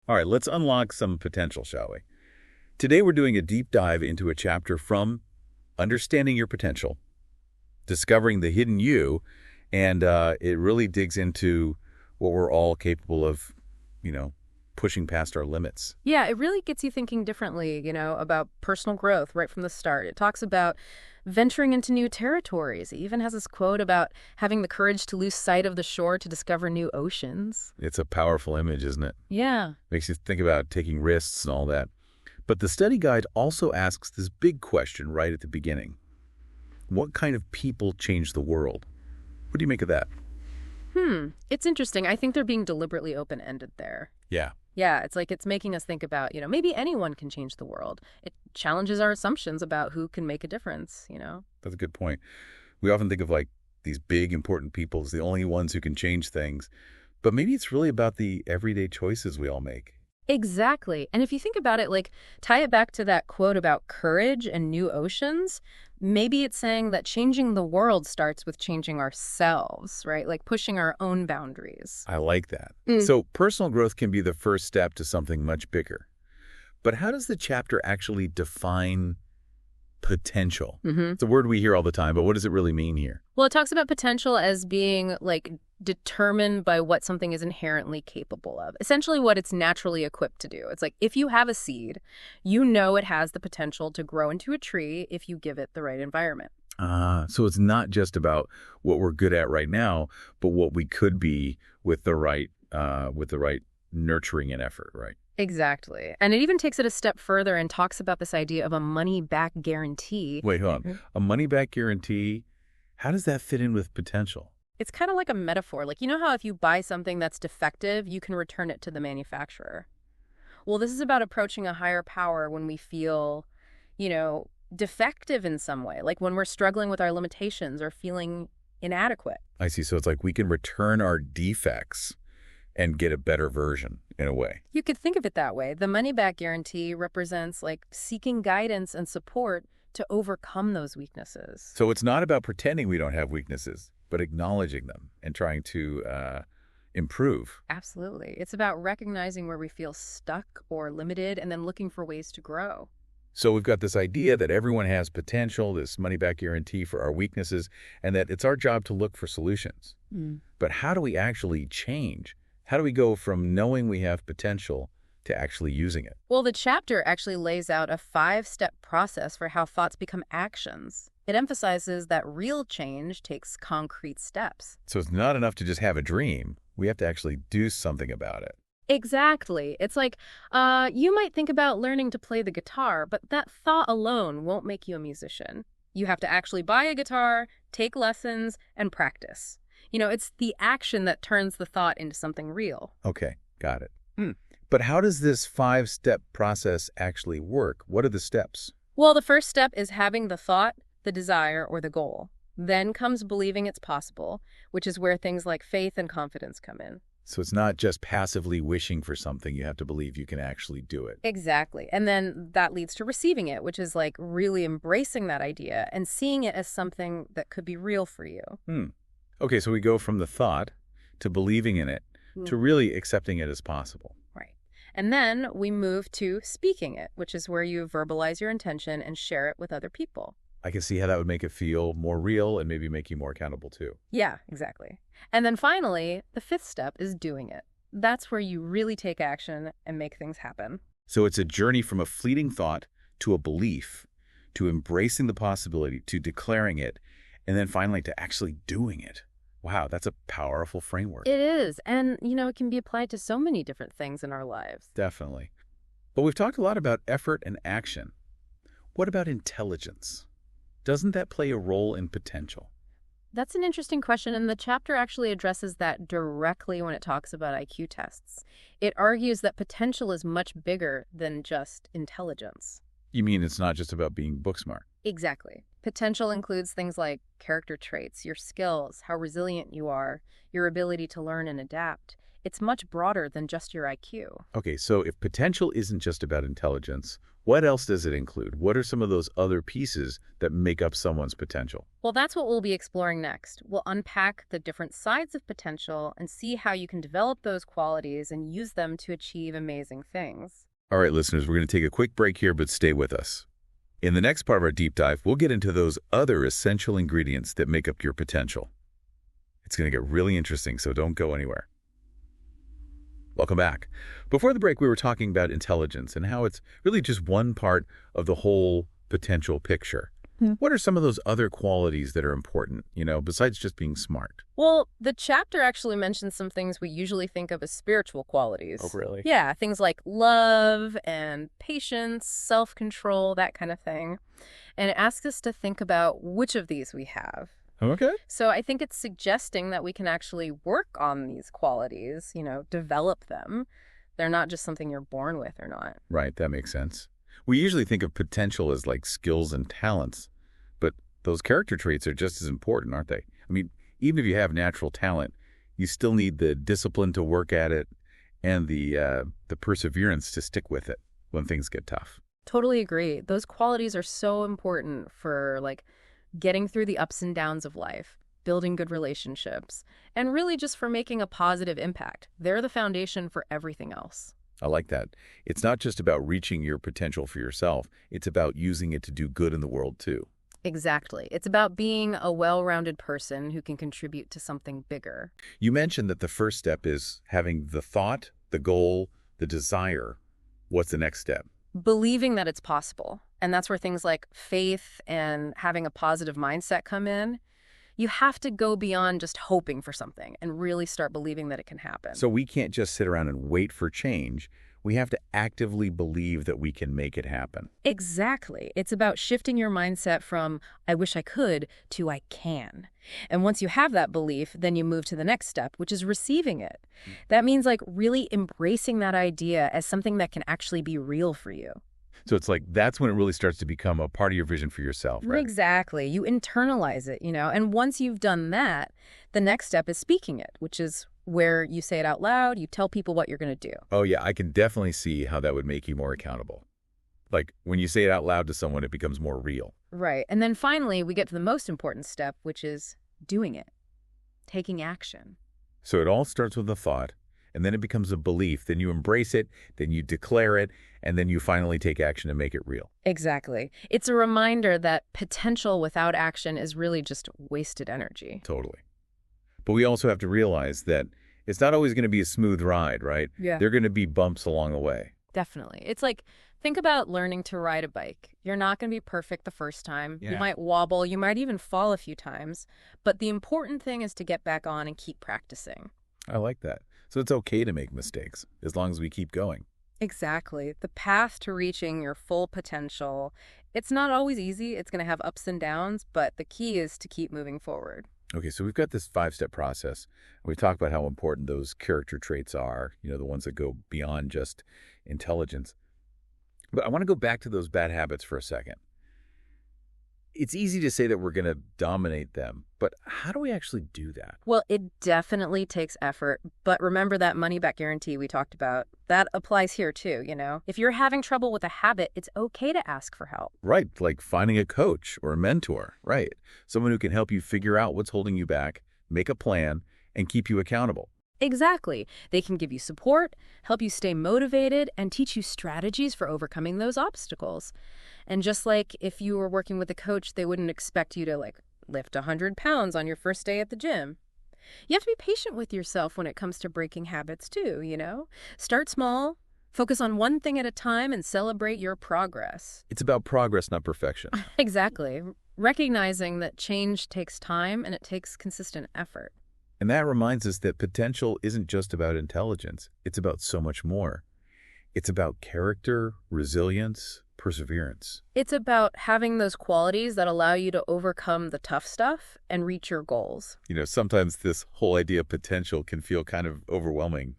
All right, let's unlock some potential, shall we? Today we're doing a deep dive into a chapter from Understanding Your Potential, Discovering the Hidden You, and it really digs into what we're all capable of, pushing past our limits. Yeah, it really gets you thinking differently, about personal growth right from the start. It talks about venturing into new territories. It even has this quote about having the courage to lose sight of the shore to discover new oceans. It's a powerful image, isn't it? Yeah. Makes you think about taking risks and all that. But the study guide also asks this big question right at the beginning. What kind of people change the world? What do you make of that? It's interesting. I think they're being deliberately open-ended there. Yeah. Yeah, it's making us think about, maybe anyone can change the world. It challenges our assumptions about who can make a difference. That's a good point. We often think of these big, important people as the only ones who can change things. But maybe it's really about the everyday choices we all make. Exactly. And if you think about it, tie it back to that quote about courage and new oceans, maybe it's saying that changing the world starts with changing ourselves, right? Like pushing our own boundaries. I like that. So personal growth can be the first step to something much bigger. But how does the chapter actually define potential? It's a word we hear all the time, but what does it really mean here? Well, it talks about potential as being determined by what something is inherently capable of, essentially what it's naturally equipped to do. It's like if you have a seed, it has the potential to grow into a tree if you give it the right environment. So it's not just about what we're good at right now, but what we could be with the right nurturing and effort, right? Exactly. And it even takes it a step further and talks about this idea of a money-back guarantee. Wait, hold on. A money-back guarantee, how does that fit in with potential? It's kind of like a metaphor. How if you buy something that's defective, you can return it to the manufacturer? Well, this is about approaching a higher power when we feel, defective in some way, like when we're struggling with our limitations or feeling inadequate. I see. So it's like we can return our defects and get a better version in a way. You could think of it that way. The money-back guarantee represents seeking guidance and support to overcome those weaknesses. So it's not about pretending we don't have weaknesses, but acknowledging them and trying to improve. Absolutely. It's about recognizing where we feel stuck or limited and then looking for ways to grow. So we've got this idea that everyone has potential, this money-back guarantee for our weaknesses, and that it's our job to look for solutions. But how do we actually change? How do we go from knowing we have potential to actually using it? Well, the chapter actually lays out a 5-step process for how thoughts become actions. It emphasizes that real change takes concrete steps. So it's not enough to just have a dream. We have to actually do something about it. Exactly. It's you might think about learning to play the guitar, but that thought alone won't make you a musician. You have to actually buy a guitar, take lessons, and practice. It's the action that turns the thought into something real. Okay, got it. But how does this 5-step process actually work? What are the steps? Well, the first step is having the thought, the desire, or the goal. Then comes believing it's possible, which is where things like faith and confidence come in. So it's not just passively wishing for something. You have to believe you can actually do it. Exactly. And then that leads to receiving it, which is really embracing that idea and seeing it as something that could be real for you. Okay, so we go from the thought to believing in it to really accepting it as possible. Right. And then we move to speaking it, which is where you verbalize your intention and share it with other people. I can see how that would make it feel more real and maybe make you more accountable too. Yeah, exactly. And then finally, the 5th step is doing it. That's where you really take action and make things happen. So it's a journey from a fleeting thought to a belief, to embracing the possibility, to declaring it, and then finally to actually doing it. Wow, that's a powerful framework. It is. And, it can be applied to so many different things in our lives. Definitely. But we've talked a lot about effort and action. What about intelligence? Doesn't that play a role in potential? That's an interesting question, and the chapter actually addresses that directly when it talks about IQ tests. It argues that potential is much bigger than just intelligence. You mean it's not just about being book smart? Exactly. Potential includes things like character traits, your skills, how resilient you are, your ability to learn and adapt. It's much broader than just your IQ. Okay, so if potential isn't just about intelligence, What else does it include? What are some of those other pieces that make up someone's potential? Well, that's what we'll be exploring next. We'll unpack the different sides of potential and see how you can develop those qualities and use them to achieve amazing things. All right, listeners, we're going to take a quick break here, but stay with us. In the next part of our deep dive, we'll get into those other essential ingredients that make up your potential. It's going to get really interesting, so don't go anywhere. Welcome back. Before the break, we were talking about intelligence and how it's really just one part of the whole potential picture. What are some of those other qualities that are important, besides just being smart? Well, the chapter actually mentions some things we usually think of as spiritual qualities. Oh, really? Yeah, things like love and patience, self-control, that kind of thing. And it asks us to think about which of these we have. Okay. So I think it's suggesting that we can actually work on these qualities, develop them. They're not just something you're born with or not. Right, that makes sense. We usually think of potential as like skills and talents, but those character traits are just as important, aren't they? I mean, even if you have natural talent, you still need the discipline to work at it and the perseverance to stick with it when things get tough. Totally agree. Those qualities are so important for getting through the ups and downs of life, building good relationships, and really just for making a positive impact. They're the foundation for everything else. I like that. It's not just about reaching your potential for yourself. It's about using it to do good in the world, too. Exactly. It's about being a well-rounded person who can contribute to something bigger. You mentioned that the first step is having the thought, the goal, the desire. What's the next step? Believing that it's possible. And that's where things like faith and having a positive mindset come in. You have to go beyond just hoping for something and really start believing that it can happen. So we can't just sit around and wait for change. We have to actively believe that we can make it happen. Exactly. It's about shifting your mindset from, I wish I could, to I can. And once you have that belief, then you move to the next step, which is receiving it. That means really embracing that idea as something that can actually be real for you. So it's like that's when it really starts to become a part of your vision for yourself, right? Exactly. You internalize it, and once you've done that, the next step is speaking it, which is where you say it out loud, you tell people what you're going to do. Oh, yeah, I can definitely see how that would make you more accountable. Like when you say it out loud to someone, it becomes more real. Right. And then finally, we get to the most important step, which is doing it, taking action. So it all starts with a thought, and then it becomes a belief. Then you embrace it, then you declare it, and then you finally take action to make it real. Exactly. It's a reminder that potential without action is really just wasted energy. Totally. But we also have to realize that it's not always going to be a smooth ride, right? Yeah. There are going to be bumps along the way. Definitely. It's like, think about learning to ride a bike. You're not going to be perfect the first time. Yeah. You might wobble. You might even fall a few times. But the important thing is to get back on and keep practicing. I like that. So it's okay to make mistakes as long as we keep going. Exactly. The path to reaching your full potential, it's not always easy. It's going to have ups and downs, but the key is to keep moving forward. Okay, so we've got this 5-step process. We've talked about how important those character traits are, the ones that go beyond just intelligence. But I want to go back to those bad habits for a second. It's easy to say that we're going to dominate them, but how do we actually do that? Well, it definitely takes effort, but remember that money-back guarantee we talked about. That applies here too, If you're having trouble with a habit, it's okay to ask for help. Right, like finding a coach or a mentor, right? Someone who can help you figure out what's holding you back, make a plan, and keep you accountable. Exactly. They can give you support, help you stay motivated, and teach you strategies for overcoming those obstacles. And just like if you were working with a coach, they wouldn't expect you to lift 100 pounds on your first day at the gym. You have to be patient with yourself when it comes to breaking habits too, Start small, focus on one thing at a time, and celebrate your progress. It's about progress, not perfection. Exactly. Recognizing that change takes time and it takes consistent effort. And that reminds us that potential isn't just about intelligence. It's about so much more. It's about character, resilience, perseverance. It's about having those qualities that allow you to overcome the tough stuff and reach your goals. Sometimes this whole idea of potential can feel kind of overwhelming,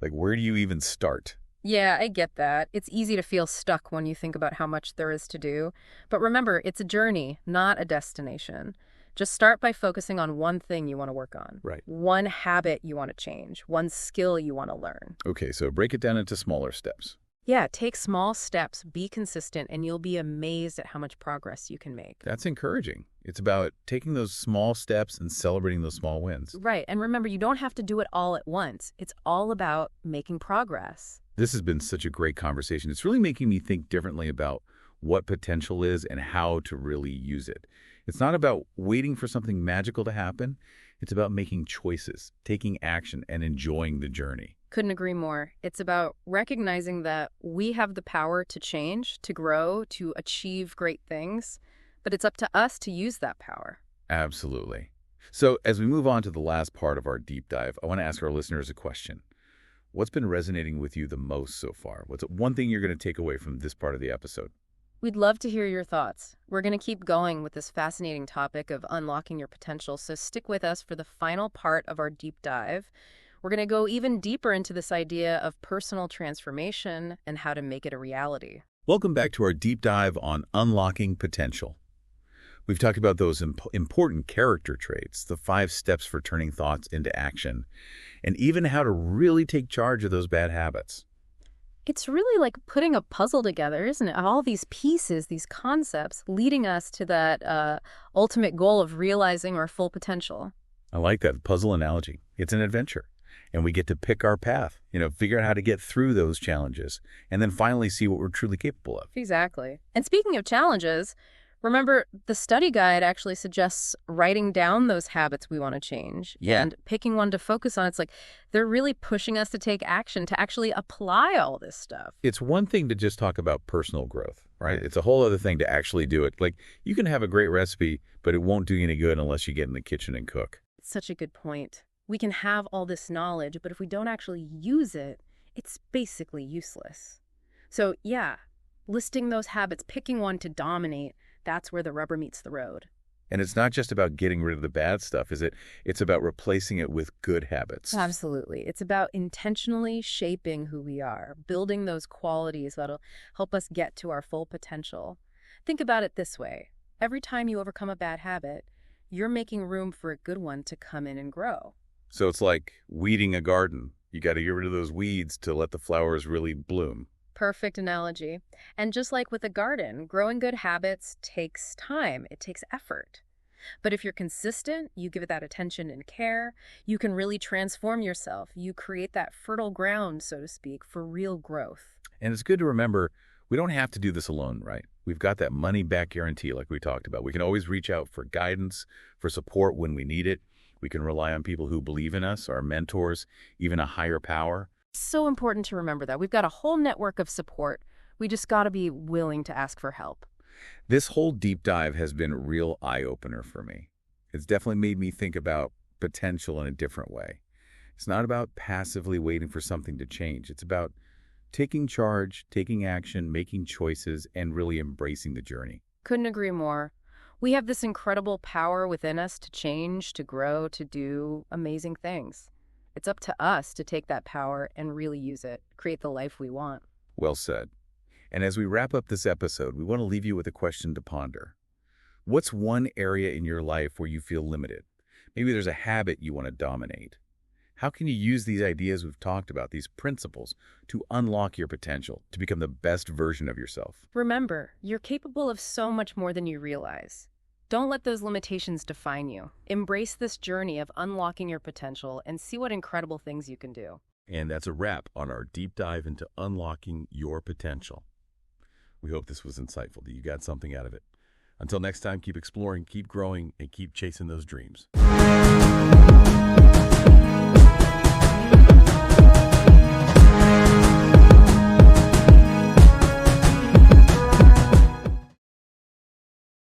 like where do you even start? Yeah, I get that. It's easy to feel stuck when you think about how much there is to do. But remember, it's a journey, not a destination. Just start by focusing on one thing you want to work on. Right. One habit you want to change. One skill you want to learn. Okay, so break it down into smaller steps. Yeah, take small steps, be consistent, and you'll be amazed at how much progress you can make. That's encouraging. It's about taking those small steps and celebrating those small wins. Right, and remember, you don't have to do it all at once. It's all about making progress. This has been such a great conversation. It's really making me think differently about what potential is and how to really use it. It's not about waiting for something magical to happen. It's about making choices, taking action, and enjoying the journey. Couldn't agree more. It's about recognizing that we have the power to change, to grow, to achieve great things, but it's up to us to use that power. Absolutely. So as we move on to the last part of our deep dive, I want to ask our listeners a question. What's been resonating with you the most so far? What's one thing you're going to take away from this part of the episode? We'd love to hear your thoughts. We're going to keep going with this fascinating topic of unlocking your potential, so stick with us for the final part of our deep dive. We're going to go even deeper into this idea of personal transformation and how to make it a reality. Welcome back to our deep dive on unlocking potential. We've talked about those important character traits, the 5 steps for turning thoughts into action, and even how to really take charge of those bad habits. It's really like putting a puzzle together, isn't it? All these pieces, these concepts, leading us to that ultimate goal of realizing our full potential. I like that puzzle analogy. It's an adventure. And we get to pick our path, figure out how to get through those challenges, and then finally see what we're truly capable of. Exactly. And speaking of challenges, remember, the study guide actually suggests writing down those habits we want to change and picking one to focus on. It's like they're really pushing us to take action, to actually apply all this stuff. It's one thing to just talk about personal growth, right? It's a whole other thing to actually do it. Like, you can have a great recipe, but it won't do you any good unless you get in the kitchen and cook. It's such a good point. We can have all this knowledge, but if we don't actually use it, it's basically useless. So yeah, listing those habits, picking one to dominate, that's where the rubber meets the road. And it's not just about getting rid of the bad stuff, is it? It's about replacing it with good habits. Absolutely. It's about intentionally shaping who we are, building those qualities that'll help us get to our full potential. Think about it this way. Every time you overcome a bad habit, you're making room for a good one to come in and grow. So it's like weeding a garden. You got to get rid of those weeds to let the flowers really bloom. Perfect analogy. And just like with a garden, growing good habits takes time. It takes effort. But if you're consistent, you give it that attention and care, you can really transform yourself. You create that fertile ground, so to speak, for real growth. And it's good to remember, we don't have to do this alone, right? We've got that money-back guarantee like we talked about. We can always reach out for guidance, for support when we need it. We can rely on people who believe in us, our mentors, even a higher power. So important to remember that. We've got a whole network of support. We just got to be willing to ask for help. This whole deep dive has been a real eye-opener for me. It's definitely made me think about potential in a different way. It's not about passively waiting for something to change. It's about taking charge, taking action, making choices, and really embracing the journey. Couldn't agree more. We have this incredible power within us to change, to grow, to do amazing things. It's up to us to take that power and really use it, create the life we want. Well said. And as we wrap up this episode, we want to leave you with a question to ponder. What's one area in your life where you feel limited? Maybe there's a habit you want to dominate. How can you use these ideas we've talked about, these principles, to unlock your potential, to become the best version of yourself? Remember, you're capable of so much more than you realize. Don't let those limitations define you. Embrace this journey of unlocking your potential and see what incredible things you can do. And that's a wrap on our deep dive into unlocking your potential. We hope this was insightful, that you got something out of it. Until next time, keep exploring, keep growing, and keep chasing those dreams.